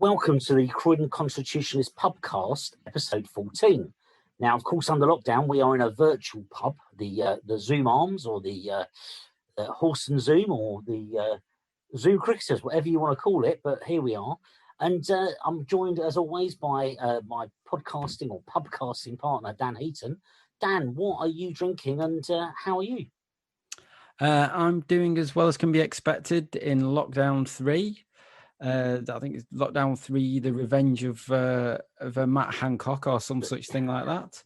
Welcome to the Croydon Constitutionalist Pubcast, episode 14. Now, of course, under lockdown, we are in a virtual pub, the Zoom Arms, or the Horse and Zoom, or the Zoom Cricketers, whatever you want to call it, but here we are. And I'm joined, as always, by my podcasting or pubcasting partner, Dan Heaton. Dan, what are you drinking and how are you? I'm doing as well as can be expected in lockdown 3. I think it's lockdown 3, the revenge of Matt Hancock or some such thing like that.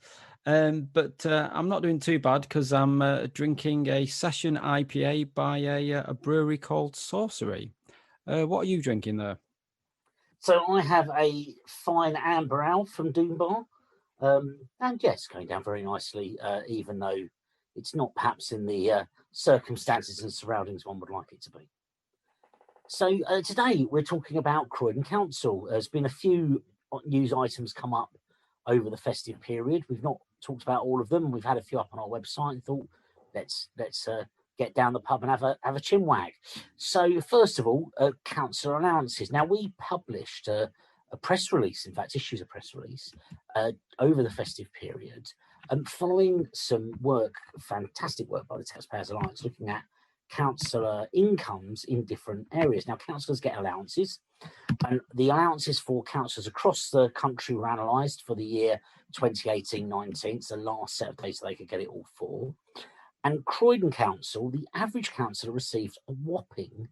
But I'm not doing too bad because I'm drinking a session IPA by a brewery called Sorcery. What are you drinking there? So I have a fine amber ale from Doombar. And yes, going down very nicely, even though it's not perhaps in the circumstances and surroundings one would like it to be. So today we're talking about Croydon Council. There's been a few news items come up over the festive period. We've not talked about all of them. We've had a few up on our website and thought, let's get down the pub and have a chinwag. So first of all, Councillor Allowances. Now we published a press release, in fact, issues a press release over the festive period, following some work, fantastic work by the Taxpayers Alliance, looking at councillor incomes in different areas. Now, councillors get allowances, and the allowances for councillors across the country were analysed for the year 2018-19. It's the last set of data they could get it all for. And Croydon Council, the average councillor received a whopping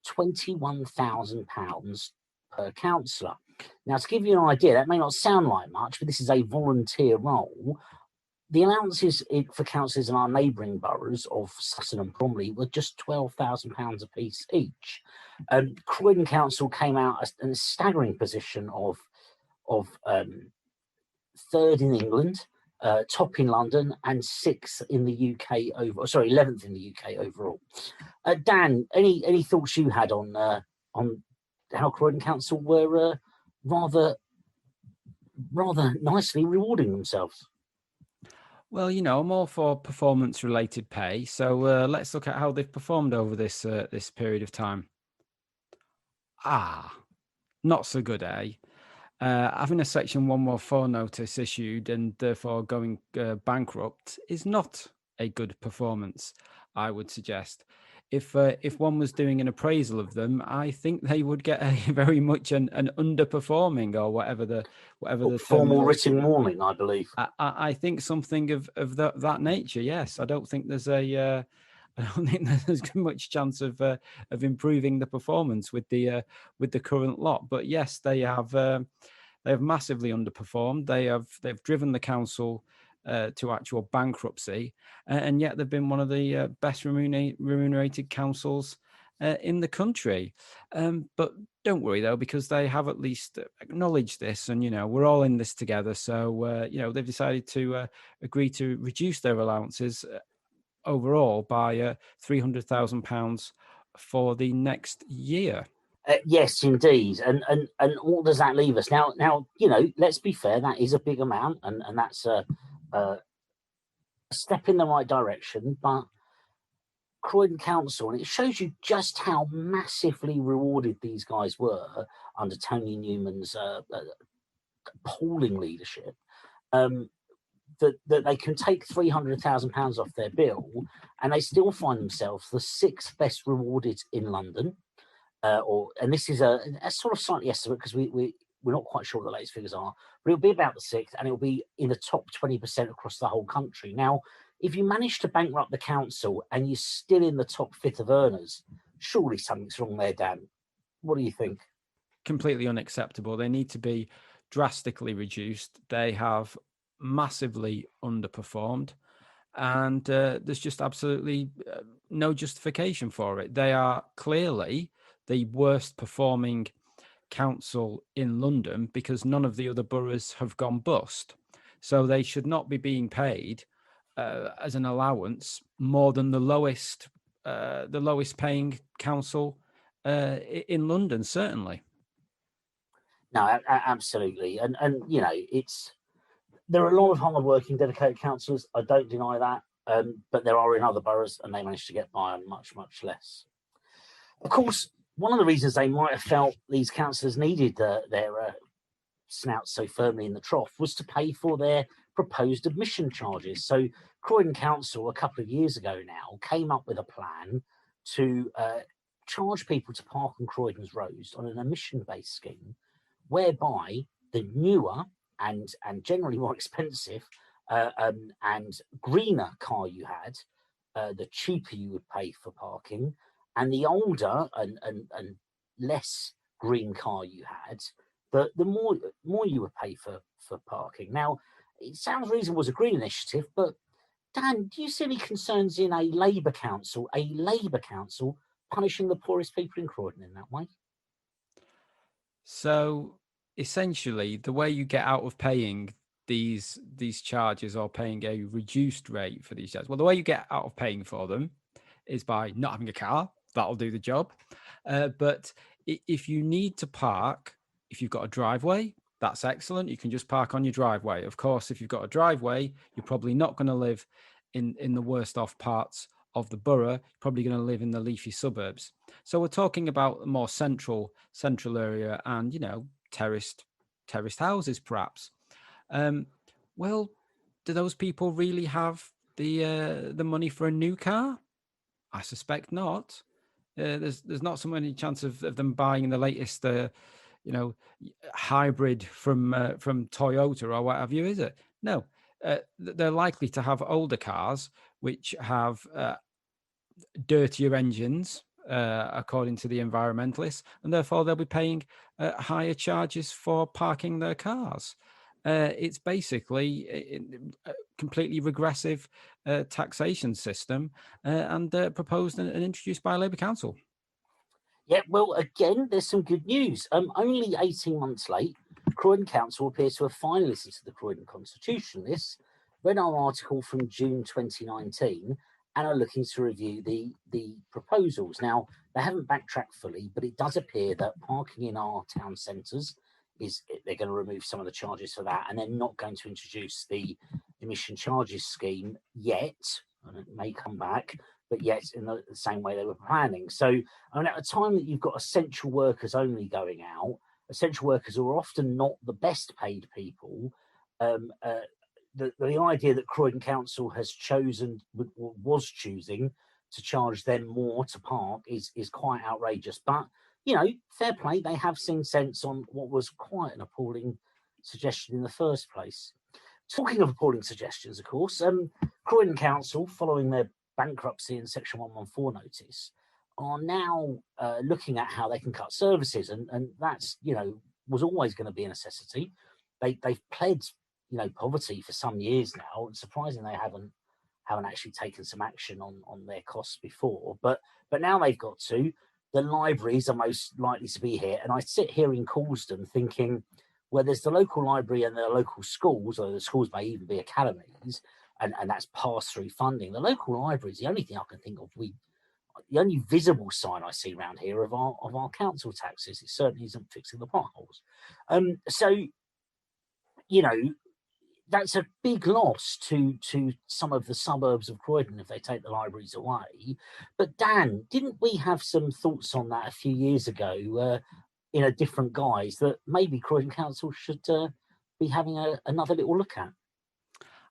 £21,000 per councillor. Now, to give you an idea, that may not sound like much, but this is a volunteer role. The allowances for councillors in our neighbouring boroughs of Sutton and Bromley were just £12,000 a piece each. Croydon Council came out in a staggering position of third in England, top in London, and 6th in the UK 11th in the UK overall. Dan, any thoughts you had on how Croydon Council were rather nicely rewarding themselves? Well, you know, I'm all for performance-related pay, so let's look at how they've performed over this period of time. Not so good, eh? Having a Section 114 notice issued and therefore going bankrupt is not a good performance, I would suggest. If one was doing an appraisal of them, I think they would get a very much an underperforming, or whatever the formal written warning, I believe. I think something of that nature. Yes, I don't think there's much chance of improving the performance with the current lot. But yes, they have massively underperformed. They've driven the council to actual bankruptcy, and yet they've been one of the best remunerated councils in the country. But don't worry though, because they have at least acknowledged this, and we're all in this together. So they've decided to agree to reduce their allowances overall by £300,000 for the next year. Yes, indeed. And what does that leave us now? Now, let's be fair, that is a big amount, and that's a step in the right direction. But Croydon Council, and it shows you just how massively rewarded these guys were under Tony Newman's appalling leadership, that they can take £300,000 off their bill, and they still find themselves the 6th best rewarded in London. And this is a sort of slightly estimate, because we're not quite sure what the latest figures are, but it'll be about the 6th, and it'll be in the top 20% across the whole country. Now, if you manage to bankrupt the council and you're still in the top 5th of earners, surely something's wrong there, Dan. What do you think? Completely unacceptable. They need to be drastically reduced. They have massively underperformed, and there's just absolutely no justification for it. They are clearly the worst performing council in London because none of the other boroughs have gone bust. So they should not be being paid as an allowance more than the lowest paying council in London, certainly. No, absolutely. And there are a lot of hard-working, dedicated councillors. I don't deny that. But there are in other boroughs, and they manage to get by on much, much less. Of course, one of the reasons they might have felt these councillors needed their snouts so firmly in the trough was to pay for their proposed admission charges. So Croydon Council, a couple of years ago now, came up with a plan to charge people to park on Croydon's roads on an admission-based scheme, whereby the newer and generally more expensive and greener car you had, the cheaper you would pay for parking, and the older and less green car you had, the more you would pay for parking. Now, it sounds reasonable as a green initiative, but Dan, do you see any concerns in a Labour council punishing the poorest people in Croydon in that way? So essentially, the way you get out of paying these charges or paying a reduced rate for these charges, well, the way you get out of paying for them is by not having a car. That'll do the job. But if you need to park, if you've got a driveway, that's excellent. You can just park on your driveway. Of course, if you've got a driveway, you're probably not going to live in the worst off parts of the borough. You're probably going to live in the leafy suburbs. So we're talking about a more central area and, you know, terraced houses, perhaps. Well, do those people really have the money for a new car? I suspect not. There's not so many chance of them buying the latest, hybrid from Toyota or what have you, is it? No, they're likely to have older cars which have dirtier engines, according to the environmentalists, and therefore they'll be paying higher charges for parking their cars. It's basically a completely regressive taxation system and proposed and introduced by Labour Council. Yeah, well, again, there's some good news. Only 18 months late, Croydon Council appears to have finally listened to the Croydon Constitutionalists, read our article from June 2019, and are looking to review the proposals. Now, they haven't backtracked fully, but it does appear that parking in our town centres they're going to remove some of the charges for that, and they're not going to introduce the emission charges scheme yet, and it may come back, but yet in the same way they were planning. So, I mean, at a time that you've got essential workers only going out, essential workers who are often not the best paid people, the idea that Croydon Council has was choosing to charge them more to park is quite outrageous. But, you know, fair play, they have seen sense on what was quite an appalling suggestion in the first place. Talking of appalling suggestions, of course, Croydon Council, following their bankruptcy and Section 114 notice, are now looking at how they can cut services, and that's, you know, was always going to be a necessity. They've pled, you know, poverty for some years now, and surprisingly they haven't actually taken some action on their costs before, but now they've got to. The libraries are most likely to be here, and I sit here in Coulsdon thinking, well, there's the local library and the local schools, or the schools may even be academies, and that's pass-through funding. The local library is the only thing I can think of. The only visible sign I see around here of our council taxes. It certainly isn't fixing the potholes. So, you know, that's a big loss to some of the suburbs of Croydon if they take the libraries away. But Dan, didn't we have some thoughts on that a few years ago in a different guise that maybe Croydon Council should be having another little look at?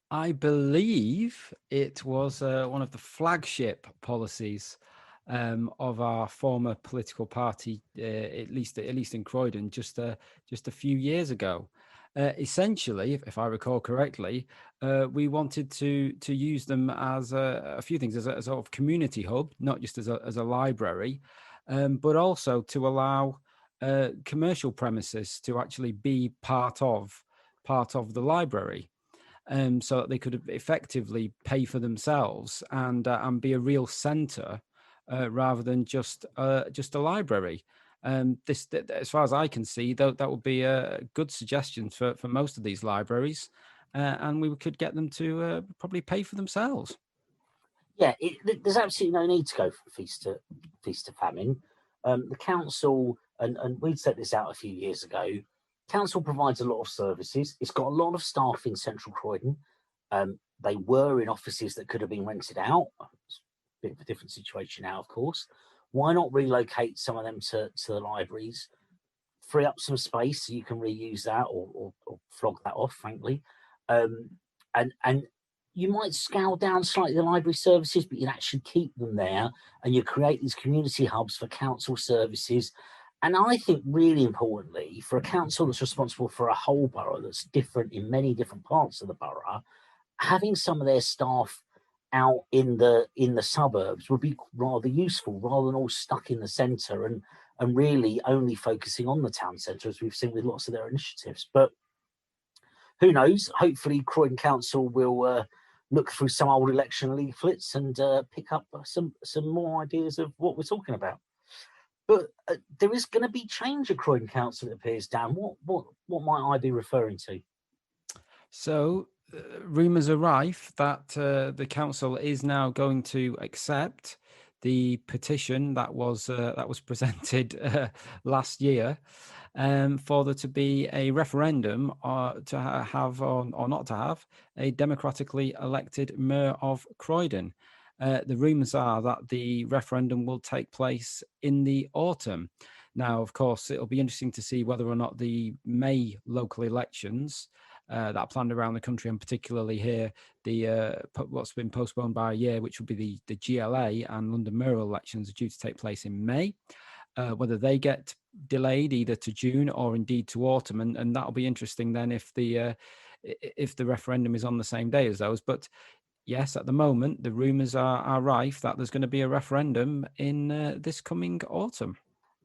I believe it was one of the flagship policies of our former political party, at least in Croydon, just a few years ago. Essentially, if I recall correctly, we wanted to use them as a few things, as a sort of community hub, not just as a library, but also to allow commercial premises to actually be part of the library. So that they could effectively pay for themselves and be a real centre rather than just a library. This, as far as I can see, that would be a good suggestion for most of these libraries, and we could get them to probably pay for themselves. Yeah, there's absolutely no need to go from feast to famine. The council, and we'd set this out a few years ago, council provides a lot of services. It's got a lot of staff in central Croydon. They were in offices that could have been rented out. It's a bit of a different situation now, of course. why not relocate some of them to the libraries, free up some space so you can reuse that or flog that off, frankly. And you might scale down slightly the library services, but you'd actually keep them there, and you create these community hubs for council services. And I think really importantly, for a council that's responsible for a whole borough that's different in many different parts of the borough, having some of their staff out in the suburbs would be rather useful, rather than all stuck in the centre and really only focusing on the town centre, as we've seen with lots of their initiatives. But who knows? Hopefully Croydon Council will look through some old election leaflets and pick up some more ideas of what we're talking about. But there is going to be change at Croydon Council, it appears, Dan. What might I be referring to? So rumours are rife that the council is now going to accept the petition that was presented last year for there to be a referendum to have or not to have a democratically elected mayor of Croydon. The rumours are that the referendum will take place in the autumn. Now, of course, it'll be interesting to see whether or not the May local elections that are planned around the country, and particularly here, the what's been postponed by a year, which will be the GLA and London mayoral elections, are due to take place in May. Whether they get delayed either to June or indeed to autumn, and that'll be interesting then if the referendum is on the same day as those. But yes, at the moment, the rumours are rife that there's going to be a referendum in this coming autumn.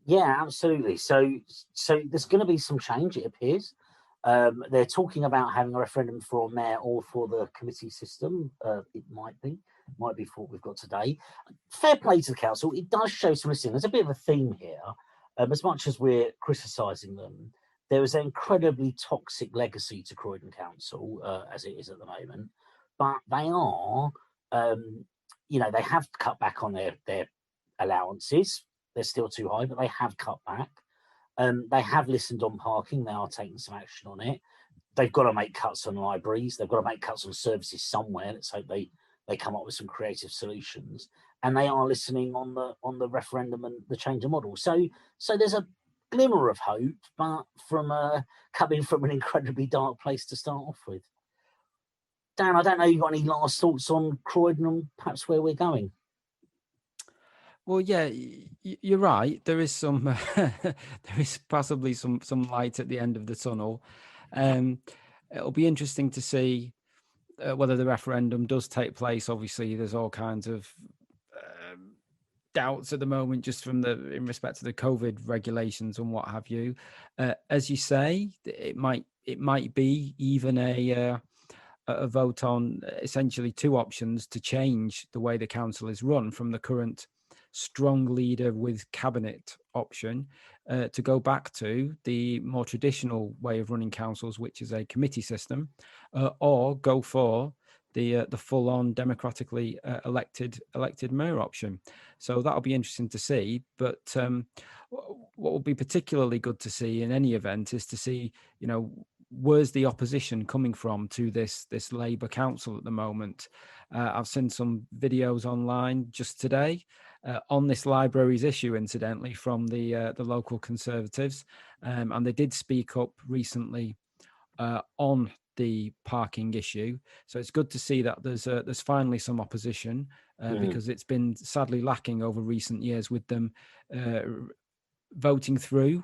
Yeah, absolutely. So there's going to be some change, it appears. They're talking about having a referendum for a mayor or for the committee system. It might be for what we've got today. Fair play to the council. It does show some listening. There's a bit of a theme here. As much as we're criticising them, there is an incredibly toxic legacy to Croydon Council, as it is at the moment. But they are, they have cut back on their allowances. They're still too high, but they have cut back. They have listened on parking. They are taking some action on it. They've got to make cuts on libraries. They've got to make cuts on services somewhere. Let's hope they come up with some creative solutions. And they are listening on the referendum and the change of model. So there's a glimmer of hope, but coming from an incredibly dark place to start off with. Dan, I don't know, you got any last thoughts on Croydon and perhaps where we're going? Well, yeah, you're right. There is some, there is possibly some light at the end of the tunnel. It'll be interesting to see whether the referendum does take place. Obviously, there's all kinds of doubts at the moment, just in respect to the COVID regulations and what have you. As you say, it might be even a vote on essentially two options to change the way the council is run from the current strong leader with cabinet option to go back to the more traditional way of running councils, which is a committee system, or go for the full-on democratically elected mayor option. So that'll be interesting to see. But what will be particularly good to see in any event is to see, where's the opposition coming from to this Labour council at the moment. I've seen some videos online just today on this libraries issue, incidentally, from the local Conservatives, and they did speak up recently on the parking issue. So it's good to see that there's finally some opposition because it's been sadly lacking over recent years with them voting through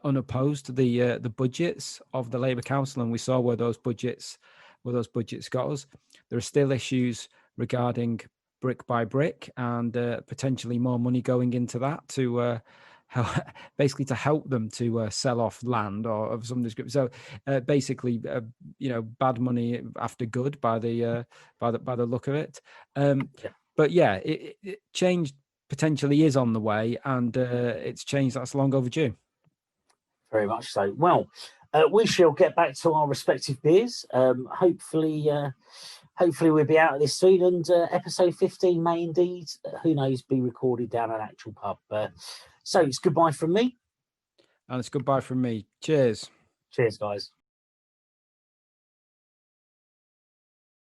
unopposed the budgets of the Labour Council, and we saw where those budgets got us. There are still issues regarding brick by brick and potentially more money going into that to basically to help them to sell off land or of some description. So basically, bad money after good by the look of it. But yeah, it change potentially is on the way, and it's change that's long overdue. Very much so. Well, we shall get back to our respective beers. Hopefully we'll be out of this soon, and episode 15 may indeed, who knows, be recorded down an actual pub. So it's goodbye from me. And it's goodbye from me. Cheers. Cheers, guys.